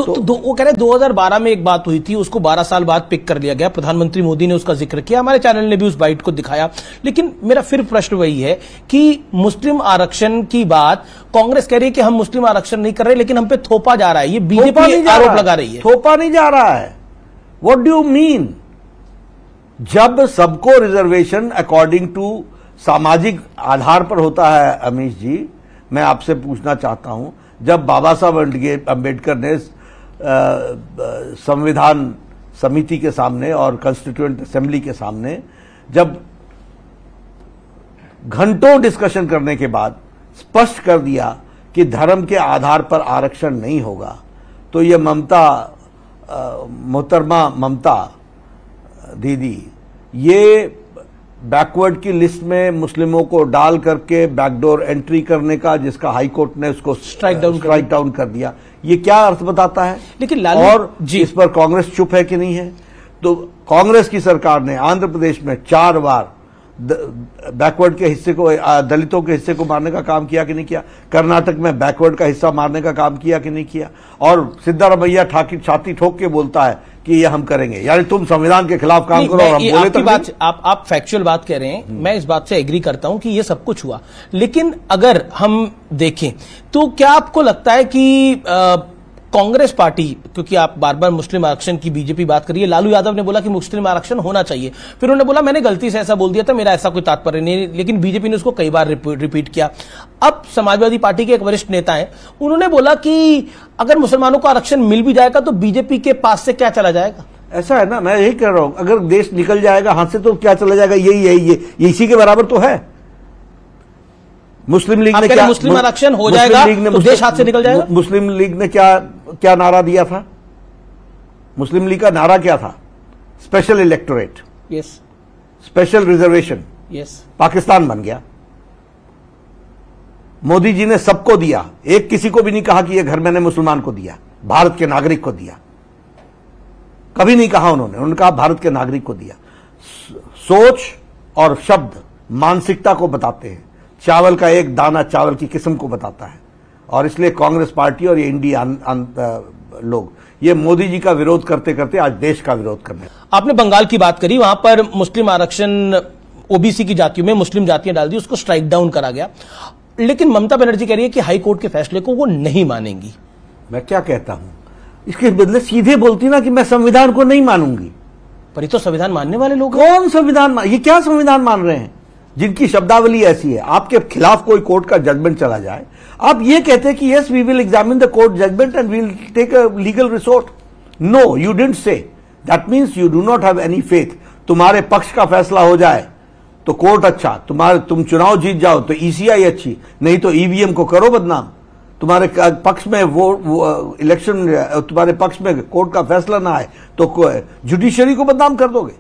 तो वो कह रहे 2012 में एक बात हुई थी, उसको 12 साल बाद पिक कर लिया गया, प्रधानमंत्री मोदी ने उसका जिक्र किया, हमारे चैनल ने भी उस बाइट को दिखाया। लेकिन मेरा फिर प्रश्न वही है कि मुस्लिम आरक्षण की बात कांग्रेस कह रही है कि हम मुस्लिम आरक्षण नहीं कर रहे, लेकिन हम पे थोपा जा रहा है, ये बीजेपी आरोप लगा रही है। थोपा नहीं जा रहा है। What do you mean? जब सबको रिजर्वेशन अकॉर्डिंग टू सामाजिक आधार पर होता है, अमीश जी, मैं आपसे पूछना चाहता हूं, जब बाबा साहब अंबेडकर ने संविधान समिति के सामने और कॉन्स्टिट्यूएंट असेंबली के सामने जब घंटों डिस्कशन करने के बाद स्पष्ट कर दिया कि धर्म के आधार पर आरक्षण नहीं होगा, तो ये मोहतरमा ममता दीदी ये बैकवर्ड की लिस्ट में मुस्लिमों को डाल करके बैकडोर एंट्री करने का, जिसका हाई कोर्ट ने उसको स्ट्राइक डाउन कर दिया, ये क्या अर्थ बताता है? लेकिन और इस पर कांग्रेस चुप है कि नहीं है? तो कांग्रेस की सरकार ने आंध्र प्रदेश में 4 बार बैकवर्ड के हिस्से को, दलितों के हिस्से को मारने का काम किया कि नहीं किया? कर्नाटक में बैकवर्ड का हिस्सा मारने का काम किया कि नहीं किया? और सिद्धारमैया छाती ठोक के बोलता है कि ये हम करेंगे, यानी तुम संविधान के खिलाफ काम करो और हम बोले तो बात आप फैक्चुअल बात कह रहे हैं, मैं इस बात से एग्री करता हूं कि ये सब कुछ हुआ। लेकिन अगर हम देखें तो क्या आपको लगता है कि कांग्रेस पार्टी, क्योंकि आप बार बार मुस्लिम आरक्षण की बीजेपी बात करिए, लालू यादव ने बोला कि मुस्लिम आरक्षण होना चाहिए, फिर उन्होंने बोला मैंने गलती से ऐसा बोल दिया था, मेरा ऐसा कोई तात्पर्य नहीं, लेकिन बीजेपी ने उसको कई बार रिपीट किया। अब समाजवादी पार्टी के एक वरिष्ठ नेता हैं, उन्होंने बोला कि अगर मुसलमानों को आरक्षण मिल भी जाएगा तो बीजेपी के पास से क्या चला जाएगा? ऐसा है ना, मैं यही कह रहा हूं, अगर देश निकल जाएगा हाथ से तो क्या चला जाएगा? यही है, ये इसी के बराबर तो है। मुस्लिम लीग ने क्या, मुस्लिम आरक्षण हो जाएगा तो देश हाथ से निकल जाएगा? मुस्लिम लीग ने क्या नारा दिया था? मुस्लिम लीग का नारा क्या था? Special electorate, yes, special reservation, yes. Pakistan बन गया। मोदी जी ने सबको दिया, एक किसी को भी नहीं कहा कि यह घर मैंने मुसलमान को दिया, भारत के नागरिक को दिया, कभी नहीं कहा उन्होंने कहा भारत के नागरिक को दिया। सोच और शब्द मानसिकता को बताते हैं, चावल का एक दाना चावल की किस्म को बताता है, और इसलिए कांग्रेस पार्टी और ये इंडिया लोग ये मोदी जी का विरोध करते करते आज देश का विरोध करने। आपने बंगाल की बात करी, वहां पर मुस्लिम आरक्षण ओबीसी की जातियों में मुस्लिम जातियां डाल दी, उसको स्ट्राइक डाउन करा गया, लेकिन ममता बनर्जी कह रही है कि हाई कोर्ट के फैसले को वो नहीं मानेंगी। मैं क्या कहता हूं, इसके बदले सीधे बोलती ना कि मैं संविधान को नहीं मानूंगी। पर ये तो संविधान मानने वाले लोग, कौन संविधान ये क्या संविधान मान रहे हैं जिनकी शब्दावली ऐसी है? आपके खिलाफ कोई कोर्ट का जजमेंट चला जाए, आप ये कहते हैं कि yes we will examine the court judgement and we will take a legal resort. No, you didn't say. That means you do not have any faith. तुम्हारे पक्ष का फैसला हो जाए तो कोर्ट अच्छा, तुम चुनाव जीत जाओ तो ईसीआई अच्छी, नहीं तो ईवीएम को करो बदनाम। तुम्हारे पक्ष में वो इलेक्शन, तुम्हारे पक्ष में कोर्ट का फैसला ना आए तो जुडिशरी को बदनाम कर दोगे।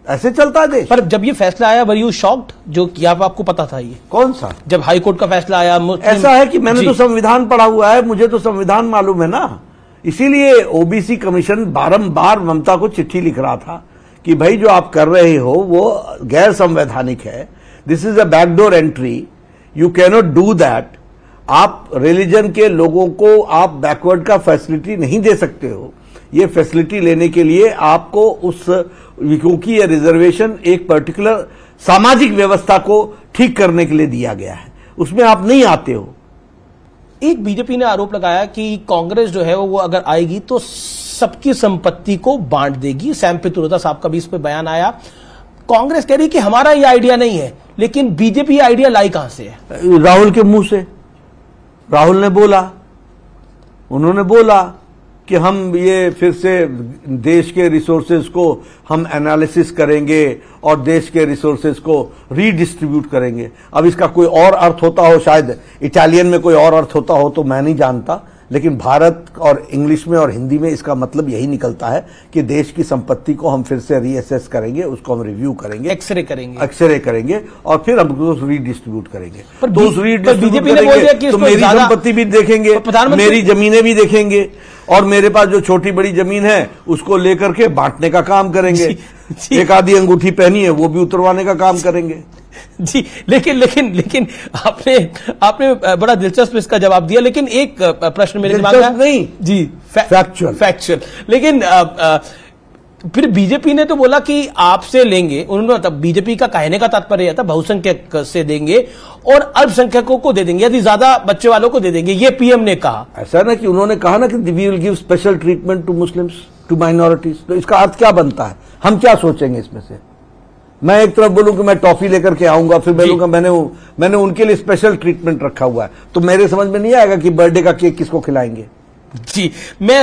ऐसे चलता है देश। पर जब ये फैसला आया, वर यू शॉक्ड? जो कि आपको पता था ये कौन सा? जब हाई कोर्ट का फैसला आया। ऐसा है कि मैंने तो संविधान पढ़ा हुआ है, मुझे तो संविधान मालूम है ना, इसीलिए ओबीसी कमीशन बारंबार ममता को चिट्ठी लिख रहा था कि भाई जो आप कर रहे हो वो गैर संवैधानिक है, this is a backdoor entry, you cannot do that. आप रिलीजन के लोगों को आप बैकवर्ड का फैसिलिटी नहीं दे सकते हो। ये फैसिलिटी लेने के लिए आपको क्योंकि ये रिजर्वेशन एक पर्टिकुलर सामाजिक व्यवस्था को ठीक करने के लिए दिया गया है, उसमें आप नहीं आते हो। एक बीजेपी ने आरोप लगाया कि कांग्रेस जो है वो अगर आएगी तो सबकी संपत्ति को बांट देगी। सैम पित्रोदा साहब का भी इस पर बयान आया। कांग्रेस कह रही कि हमारा ये आइडिया नहीं है, लेकिन बीजेपी आइडिया लाई कहां से है? राहुल के मुंह से। राहुल ने बोला, उन्होंने बोला कि हम ये फिर से देश के रिसोर्सेज को हम एनालिसिस करेंगे और देश के रिसोर्सेज को रीडिस्ट्रीब्यूट करेंगे। अब इसका कोई और अर्थ होता हो, शायद इटालियन में कोई और अर्थ होता हो तो मैं नहीं जानता, लेकिन भारत और इंग्लिश में और हिंदी में इसका मतलब यही निकलता है कि देश की संपत्ति को हम फिर से रीअसेस करेंगे, उसको हम रिव्यू करेंगे, एक्सरे करेंगे और फिर हम उसको रीडिस्ट्रीब्यूट करेंगे। तो उस रीडिस्ट्रीब्यूट करेंगे तो मेरी संपत्ति भी देखेंगे, मेरी जमीनें भी देखेंगे, और मेरे पास जो छोटी बड़ी जमीन है उसको लेकर के बांटने का काम करेंगे। एक आधी अंगूठी पहनी है वो भी उतरवाने का काम करेंगे। जी, लेकिन आपने बड़ा दिलचस्प इसका जवाब दिया, लेकिन एक प्रश्न मेरे दिमाग में नहीं जी, फैक्चुअल। लेकिन फिर बीजेपी ने तो बोला कि आपसे लेंगे, उन्होंने बीजेपी का कहने का तात्पर्य था बहुसंख्यक से देंगे और अल्पसंख्यकों को दे देंगे, यदि ज्यादा बच्चे वालों को दे देंगे, ये पीएम ने कहा। ऐसा ना कि उन्होंने कहा ना कि we will give special treatment to Muslims, to minorities, तो इसका अर्थ क्या बनता है? हम क्या सोचेंगे इसमें से? मैं एक तरफ बोलूं कि मैं टॉफी लेकर के आऊंगा, फिर बोलूंगा मैंने उनके लिए स्पेशल ट्रीटमेंट रखा हुआ है, तो मेरे समझ में नहीं आएगा कि बर्थडे का केक किसको खिलाएंगे। जी, मैं